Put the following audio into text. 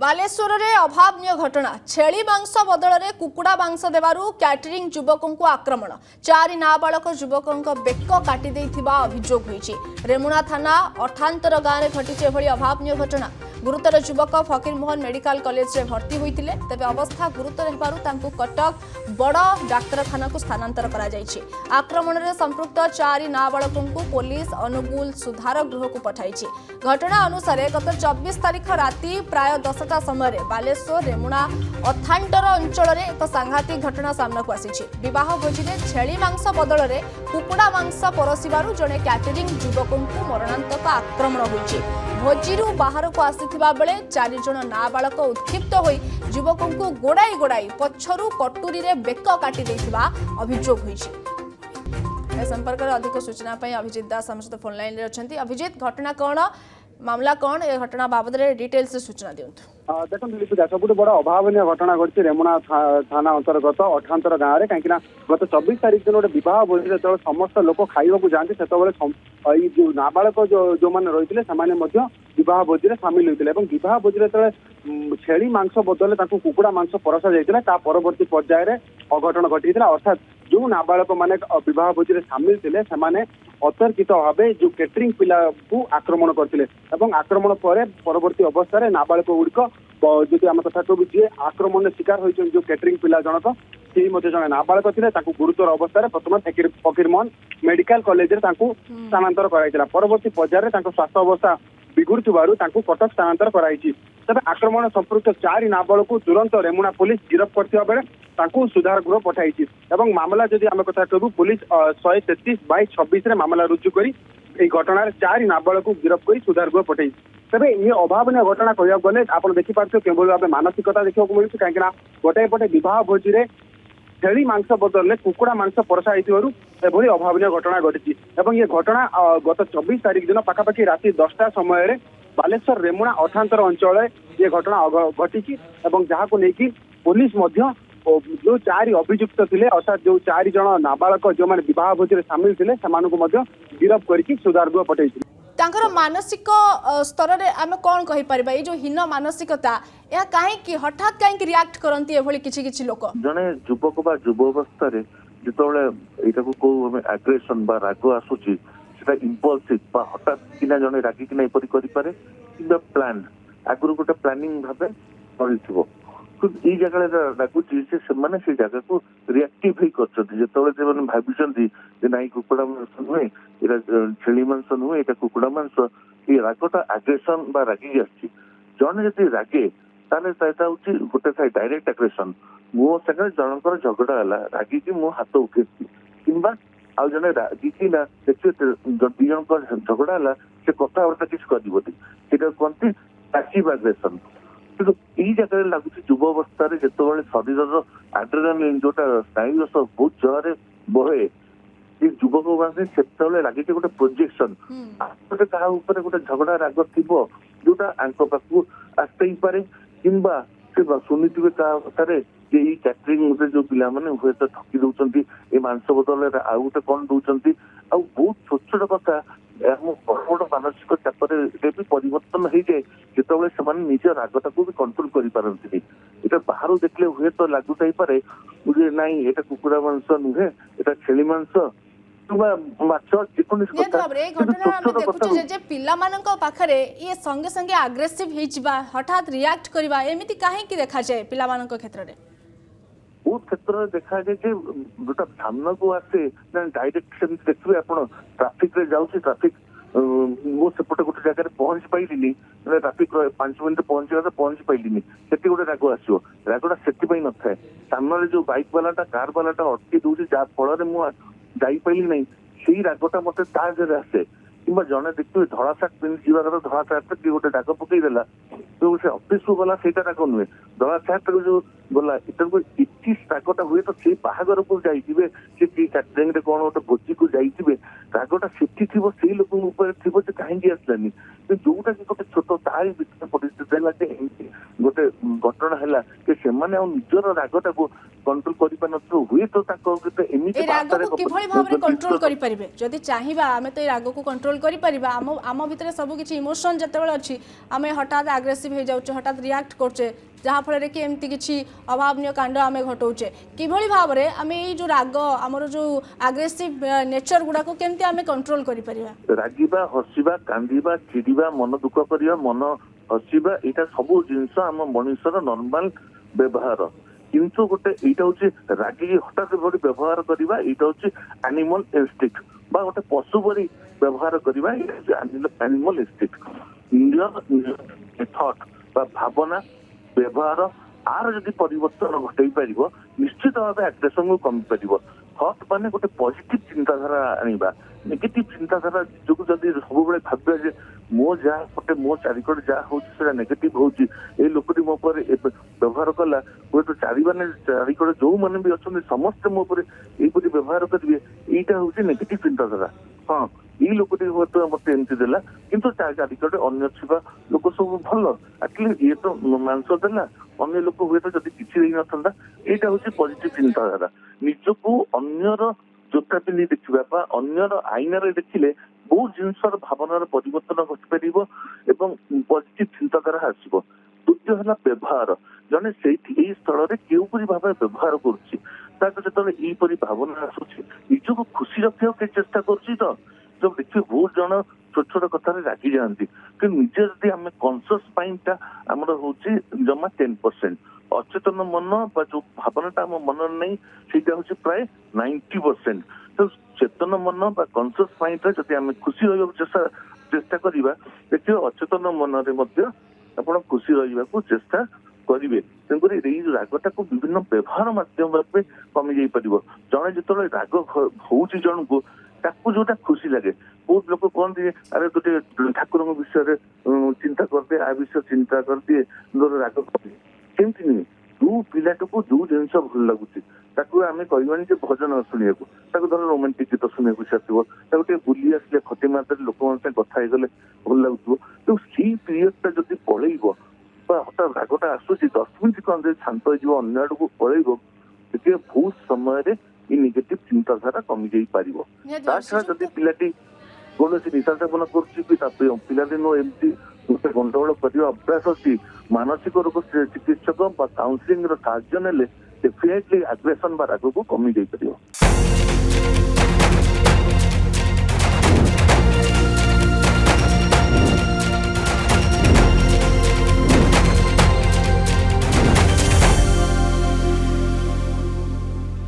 बालेश्वर में अभावनीय घटना छेली मांस बदल में कुकुड़ा मांस देवारू कैटरिंग युवकों को आक्रमण 4 नाबालक युवकों बेक काटी अभियोग होईछि। रेमुणा थाना अठांतर गाँव में घटी एभली अभावनीय घटना। गुरुतर युवक फकीर मोहन मेडिकल कॉलेज में भर्ती होते तेज अवस्था गुरुतर होबारु कटक बड़ डाक्तरखाना को स्थानांतर करा जायछि। आक्रमण में संपृक्त 4 नाबालकों को पुलिस अनुगुल सुधार गृह को पठाई। घटना अनुसार गत 24 तारीख राति प्राय 10टा समय बालेश्वर रेमुणा अथांटर अंचल में एक सांघातिक घटना सामना को आसी। विवाह भोजी में छेली मांस बदल में कुकुड़ा मांस परसिबारु जड़े कैटरिंग युवकों को मरणांतक आक्रमण होईछि। भोजी बाहर को आसीथिबा बेले 4 जण नाबालक उत्क्षिप्त होई युवकों को गोड़ाई गोड़ाई पछरु कटुरी रे बेक काटी देथिबा अभियोग होईछि। ए संपर्क में अधिक सूचना पाई अभिजीत दास हम सहित फोन लाइन रे अछंती। अभिजीत घटना कौन मामला कौन ए घटना बाबद रे डिटेल्स से सूचना दियंतु। देखो लिपिका सब बड़ अभावनीय घटना घटी रेमुणा थाना अंतर्गत अठांतर गाँव में कहीं गत 24 तारीख दिन गोटे बह भोज जो समस्त लोक खाइबा जाती से जो नाबालक जो मैंने रही है बह भोज सामिल होते बह भोज छेली मांस बदल कुकुड़ा मांस परसा जाता परवर्ती पर्यायर अघटन घटी अर्थात जो नाबालक मैंने बह भोज सामिल थे अतर्कित भाव जो कैटरिंग पिला को आक्रमण करते आक्रमण पर परवर्ती अवस्था नाबालक गुड़िक जदि आम कथा कहूँ जी आक्रमण शिकार होती जो कैटरिंग पिला जनक सी जड़े नाबालक थे गुरुतर अवस्था प्रथम फकीर मोहन मेडिकल कॉलेज स्थानांतर कराई परवर्ती पर्यायर स्वास्थ्य अवस्था बिगुड़ुवर कटक स्थानांतर कराई। तेज आक्रमण संपृक्त 4 नाबालक को तुरंत रेमुणा पुलिस गिरफ करथिबा बेले सुधार गृह पठाई। मामला जदि आम कथा कहूँ पुलिस 133/26 मामला रुजु कर घटना 4 नाबालक को गिरफ कर सुधार गृह पठाई। तेज ये अभावनीय घटना कह गले आप देखिपारे केवल भाव मानसिकता देखा मिलूँ कहीं गोटे पटे बह भोजी में छेली मांस बदल में कुकुड़ा मांस परसा होती अभावनीय घटना घटी। ये घटना गत 24 तारीख दिन पाखापाखि राति 10टा समय बालेश्वर रेमुणा अठांतर अंचल ये घटना घटी जहाँ को लेकिन पुलिस जो 4 अभियुक्त थे अर्थात जो 4 जण नाबालक जो मैंने बह भोज सामिल थे गिरफ करके सुधार गृह पठाई। तांकर मानसिक स्तर रे आमे कोन कहि परबा ए जो हीन मानसिकता या काहे कि हठात काहे कि रिएक्ट करंती एभली किछि लोक जने युवक बा युव अवस्था रे जेतोले एटा को हमें एग्रेशन बा राग आसुची सेटा इंपल्सिव बा हठात किना जने रागी कि नै परि करि पारे किबा प्लान आगुरु गोटे प्लानिंग भाबे करिथिबो तो ई जगह डाकुची से माने से जगह को रिएक्टिव ही करछथि जेतोले जे माने भाबिसंती जे नाइ कुकुड़ा मांस नुहे एटा छेली मांस नुहे एटा कुकुड़ा मांस ये रागटा एग्रेशन बा रागी आछि जने जति रागे ताले ताता उची गोटे साइ डायरेक्ट एग्रेशन मो संगे जनकर झगड़ा हला रागी कि मो हाथ उठेछि किंबा आ जने रागी कि ना देखि दी जनकर झगड़ा हला से कथा वार्ता किछ करदिबोती सेटा कोनती पैसिव एग्रेशन। तो यही जगह लगुच युव अवस्था जो शरीर एड्रेनालिन जोटा स्नायु बहुत जगह बहे युवक मैंने लगे गोटे प्रोजेक्शन क्या गोटे झगड़ा राग थी जोटा पाखु आसते ही पारे किंबा से शुणी कथा कैटरिंग जो पिला हुए तो ठकी दौरान ये मांस बदल आउ गोटे कौन दौरान आ बहुत छोट छोट कथा बड़ मानसिक चाप भी परिवर्तन हो जाए जो निज रागटा को भी कंट्रोल करपारती ये बाहर देखले हुए तो लगुता पारे नाई ये कुकुड़ा मांस नुहे ये छेली मांस संगे संगे आग्रेसिव हठात रिएक्ट करबा एमिति काहे कि देखा जाए पिला मानक क्षेत्र रे बहुत क्षेत्र में देखा जाए जोटा सामना को आसे डायरेक्शन देखिए आप ट्राफिक रे जाऊँ ट्राफिक मो सेपटे गोटे जगह पहुंच पाइलिनी ट्राफिक 5 मिनट पहुंच पाइलिनी से गोटे राग आसो रागटा से न था सामने जो बाइक वालाटा कार वालाटा अटकी दूसरी जहाँ फल जापारि ना से रागटा मत आसे कि जड़े देखिए धड़ा सार्ट पिंधि जावा धड़ा सार्ट किए गोटे दाग पकईदेला तो से अफिस को गला से राग नुहे धड़ा सार्ट जो गला इति रागटा हुए तो से बाहागर को जाइए से कैटरिंग कौन गोटे भोजी को जाइए रागटा सेठी थी से लोक थी कहीं आसलानी जोटा कि गोटे छोट तार परिस्थिति है गोटे घटना है कि से निजर रागटा को कंट्रोल करि पार नथु हुए तो ताको केते एमिति ए राग को किभଳି भाबरे कंट्रोल करि परिबे जदि चाहिबा हमें तो ए राग को कंट्रोल करि परिबा आम भितर सब किछि इमोशन जतेबेले अछि हमें हठात एग्रेसिव हो जाउछ हठात रिएक्ट करछे जहाँ फल कि एमती किसी अभावन कांड आम घटाऊे किभଳି भाबरे आमे ए जो राग आमर जो एग्रेसिव नेचर गुडा को केमती आमे कंट्रोल करि परिबा रागिबा हसिबा कांदिबा चिड़िबा मन दुख करिया मन हसिबा एटा सब जिंस आम मनुष्यर नॉर्मल व्यवहार किंतु गोटे एटा होची रागी हठात बड़ी व्यवहार करबा एटा होची एनिमल इंस्टिंक्ट बा गोटे पशु बड़ी व्यवहार करबा एनिमल इंस्टिंक्ट इंडियन थॉट बा भावना व्यवहार आर जदि परिवर्तन घटई पार निश्चित भाव एग्रेसन को कमी पार थॉट माने गोटे पॉजिटिव चिंताधारा आनिबा नेगेटिव चिंताधारा जो जदि सब बेले भाबे जे मो जा गोटे मो चारिकड़ जा होची नेगेटिव होची ए लोकटी मो पर व्यवहार कला हुए तो चारिकड़ जो मैंने भी अच्छा समस्त मो पर यही व्यवहार करेंगे यहीटा हूँ नेगेटिव चिंताधारा हाँ ये लोकटी हूँ मत एमती देला किंतु चारिकड़े अन्य छा लोक सब भल आटलिस्ट ये तो मांस देला अन्य लोक हुए तो जब किसी ना यहाँ हूँ पॉजिटिव चिंताधारा निजको अन्यर जोता पिंधि देखा अन्यर आईनार देखिले बहुत जिनसर भावनार परिवर्तन घटी पार पॉजिटिव चिंताधारा आसब द्वितीय है व्यवहार जड़े से स्थल केउपरी भाव व्यवहार करी भावना आसूसी निजको खुशी रखा के चेष्टा कर जब देखिए बहुत जन छोट छोट कथा रागी जाती कि निजे जदि आम कनसियस माइंडटा आमर हूँ जमा 10% अचेतन मन जो भावनाटा आम मन नहीं ସେଇଟା हूँ प्राय 90% तो चेतन मन कनसियस माइंड जदि आम खुशी रहा चेष्टा करवा देखिए अचेतन मन आप खुशी रहा चेष्टा करेंगे तेणुक रागटा को विभिन्न व्यवहार मध्यम कमी जाई पार जड़े जो राग हूँ जन को जोटा खुशी लगे बहुत लोग कहते अरे गोटे ठाकुर विषय चिंता करदे आ विषय चिंता करदिए राग केमती नुहे जो पिलाटा को जो जिन भल लगुच आम कहबानी भजन शुणा धर रोमांटिक गीत शुणा इच्छा बुली आसे खटी मारदे लोक कथा गले भल लगुव तो सी पीरियडटा जब पलैब हठात रागटा आसूसी 10 मिनिट कम शांत हो अन्य आड़ को पलैब देखिए बहुत समय नेगेटिव चिंताधारा कमी जाई पारिबो ता छड़ा जदि पिलाटी कौन निशा सेवन कर पिलादिन एमती गोटे गंडगोल कर अभ्यास अच्छी मानसिक रोग चिकित्सक काउंसलिंग साहाय्य नेले डेफिनेटली आग्रेसन राग को कमी जाई पारिबो।